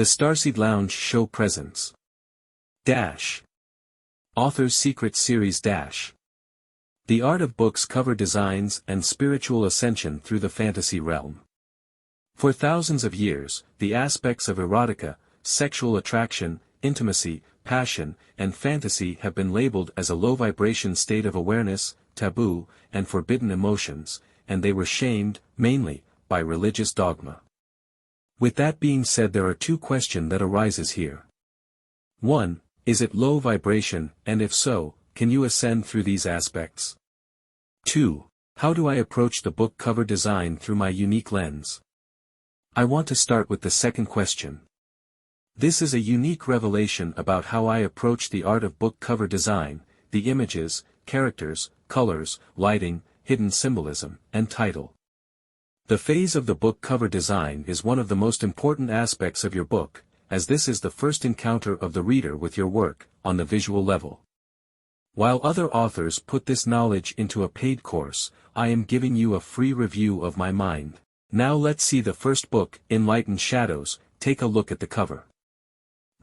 The Starseed Lounge Show presents. Dash. Author's Secret Series Dash. The Art of Books Cover Designs and Spiritual Ascension Through the Fantasy Realm. For thousands of years, the aspects of erotica, sexual attraction, intimacy, passion, and fantasy have been labeled as a low-vibration state of awareness, taboo, and forbidden emotions, and they were shamed, mainly, by religious dogma. With that being said, there are two questions that arises here. 1. Is it low vibration, and if so, can you ascend through these aspects? 2. How do I approach the book cover design through my unique lens? I want to start with the second question. This is a unique revelation about how I approach the art of book cover design, the images, characters, colors, lighting, hidden symbolism, and title. The phase of the book cover design is one of the most important aspects of your book, as this is the first encounter of the reader with your work, on the visual level. While other authors put this knowledge into a paid course, I am giving you a free review of my mind. Now let's see the first book, Enlightened Shadows. Take a look at the cover.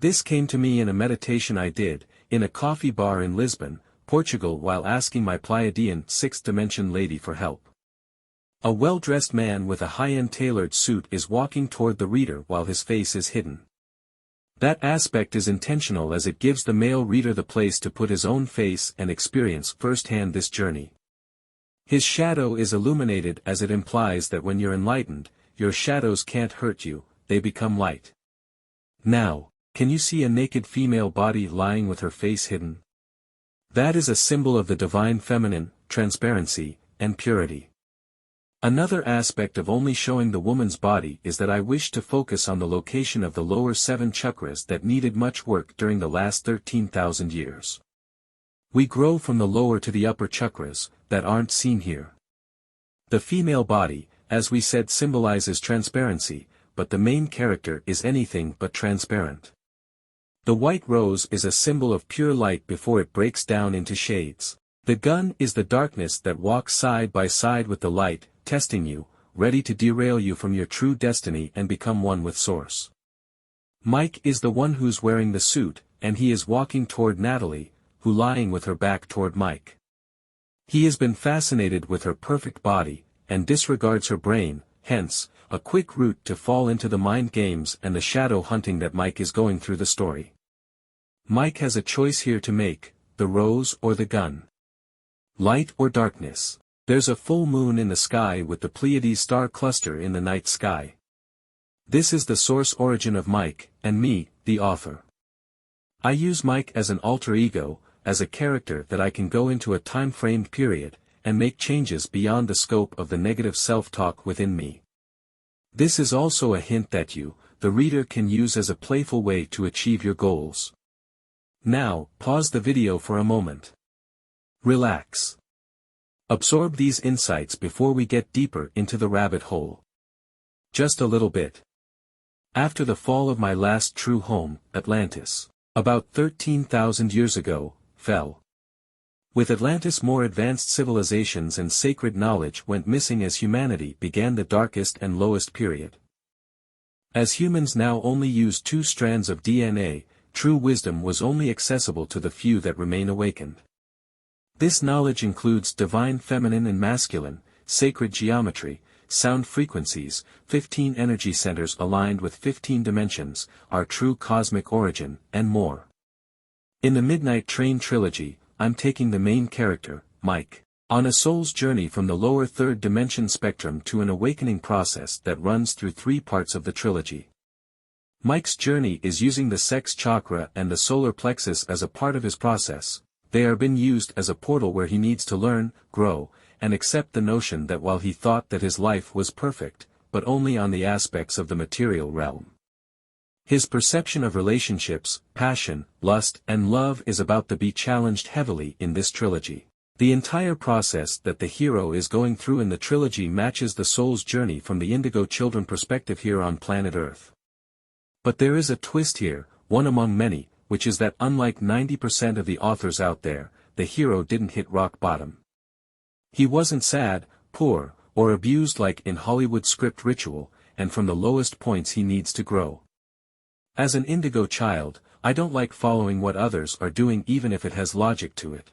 This came to me in a meditation I did, in a coffee bar in Lisbon, Portugal, while asking my Pleiadian sixth dimension lady for help. A well-dressed man with a high-end tailored suit is walking toward the reader while his face is hidden. That aspect is intentional as it gives the male reader the place to put his own face and experience firsthand this journey. His shadow is illuminated as it implies that when you're enlightened, your shadows can't hurt you, they become light. Now, can you see a naked female body lying with her face hidden? That is a symbol of the divine feminine, transparency, and purity. Another aspect of only showing the woman's body is that I wish to focus on the location of the lower 7 chakras that needed much work during the last 13,000 years. We grow from the lower to the upper chakras, that aren't seen here. The female body, as we said, symbolizes transparency, but the main character is anything but transparent. The white rose is a symbol of pure light before it breaks down into shades. The gun is the darkness that walks side by side with the light, testing you, ready to derail you from your true destiny and become one with Source. Mike is the one who's wearing the suit, and he is walking toward Natalie, who lying with her back toward Mike. He has been fascinated with her perfect body, and disregards her brain, hence, a quick route to fall into the mind games and the shadow hunting that Mike is going through the story. Mike has a choice here to make, the rose or the gun. Light or darkness. There's a full moon in the sky with the Pleiades star cluster in the night sky. This is the source origin of Mike, and me, the author. I use Mike as an alter ego, as a character that I can go into a time-framed period, and make changes beyond the scope of the negative self-talk within me. This is also a hint that you, the reader, can use as a playful way to achieve your goals. Now, pause the video for a moment. Relax. Absorb these insights before we get deeper into the rabbit hole. Just a little bit. After the fall of my last true home, Atlantis, about 13,000 years ago, fell. With Atlantis, more advanced civilizations and sacred knowledge went missing as humanity began the darkest and lowest period. As humans now only use 2 strands of DNA, true wisdom was only accessible to the few that remain awakened. This knowledge includes divine feminine and masculine, sacred geometry, sound frequencies, 15 energy centers aligned with 15 dimensions, our true cosmic origin, and more. In the Midnight Train trilogy, I'm taking the main character, Mike, on a soul's journey from the lower 3rd dimension spectrum to an awakening process that runs through 3 parts of the trilogy. Mike's journey is using the sex chakra and the solar plexus as a part of his process. They are being used as a portal where he needs to learn, grow, and accept the notion that while he thought that his life was perfect, but only on the aspects of the material realm. His perception of relationships, passion, lust, and love is about to be challenged heavily in this trilogy. The entire process that the hero is going through in the trilogy matches the soul's journey from the Indigo Children perspective here on planet Earth. But there is a twist here, one among many, which is that unlike 90% of the authors out there, the hero didn't hit rock bottom. He wasn't sad, poor, or abused like in Hollywood script ritual, and from the lowest points he needs to grow. As an indigo child, I don't like following what others are doing even if it has logic to it.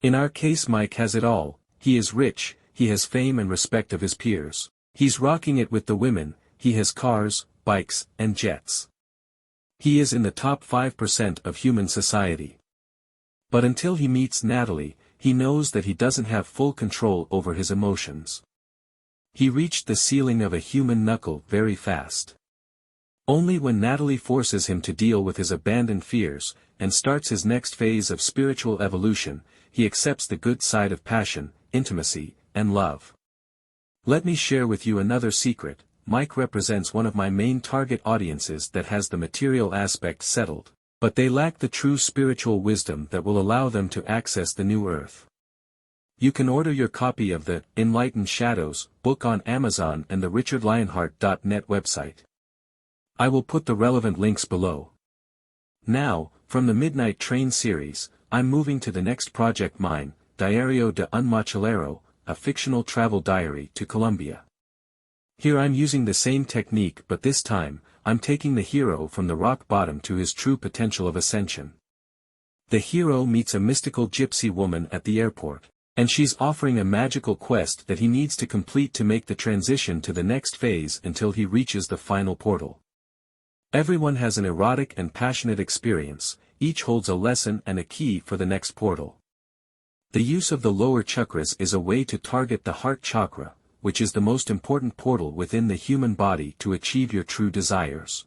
In our case Mike has it all, he is rich, he has fame and respect of his peers. He's rocking it with the women, he has cars, bikes, and jets. He is in the top 5% of human society. But until he meets Natalie, he knows that he doesn't have full control over his emotions. He reached the ceiling of a human knuckle very fast. Only when Natalie forces him to deal with his abandoned fears, and starts his next phase of spiritual evolution, he accepts the good side of passion, intimacy, and love. Let me share with you another secret. Mike represents one of my main target audiences that has the material aspect settled, but they lack the true spiritual wisdom that will allow them to access the new earth. You can order your copy of the Enlightened Shadows book on Amazon and the richardlionheart.net website. I will put the relevant links below. Now, from the Midnight Train series, I'm moving to the next project, mine, Diario de un Mochilero, a fictional travel diary to Colombia. Here I'm using the same technique, but this time, I'm taking the hero from the rock bottom to his true potential of ascension. The hero meets a mystical gypsy woman at the airport, and she's offering a magical quest that he needs to complete to make the transition to the next phase until he reaches the final portal. Everyone has an erotic and passionate experience, each holds a lesson and a key for the next portal. The use of the lower chakras is a way to target the heart chakra, which is the most important portal within the human body to achieve your true desires.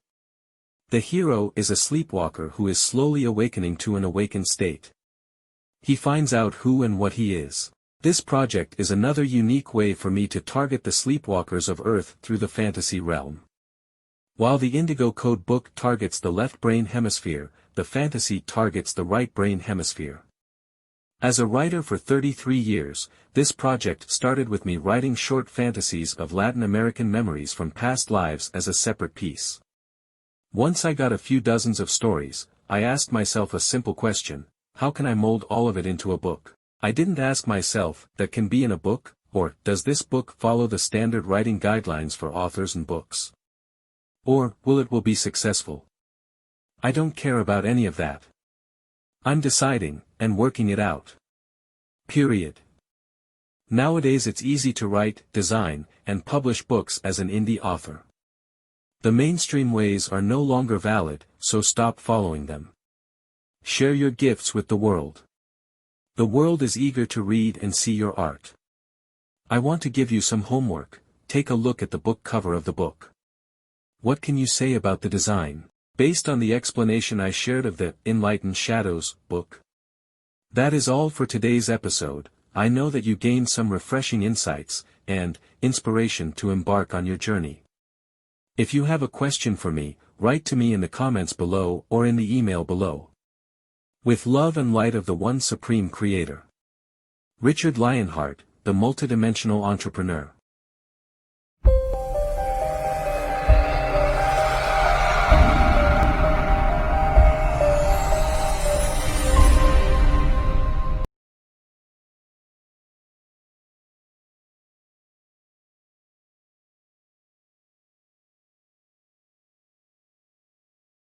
The hero is a sleepwalker who is slowly awakening to an awakened state. He finds out who and what he is. This project is another unique way for me to target the sleepwalkers of Earth through the fantasy realm. While the Indigo Code book targets the left brain hemisphere, the fantasy targets the right brain hemisphere. As a writer for 33 years, this project started with me writing short fantasies of Latin American memories from past lives as a separate piece. Once I got a few dozens of stories, I asked myself a simple question: how can I mold all of it into a book? I didn't ask myself, that can be in a book, or does this book follow the standard writing guidelines for authors and books? Or, will it be successful? I don't care about any of that. I'm deciding, and working it out. Period. Nowadays it's easy to write, design, and publish books as an indie author. The mainstream ways are no longer valid, so stop following them. Share your gifts with the world. The world is eager to read and see your art. I want to give you some homework. Take a look at the book cover of the book. What can you say about the design, based on the explanation I shared of the Enlightened Shadows book? That is all for today's episode. I know that you gained some refreshing insights and inspiration to embark on your journey. If you have a question for me, write to me in the comments below or in the email below. With love and light of the One Supreme Creator. Richard Lionheart, the multidimensional entrepreneur.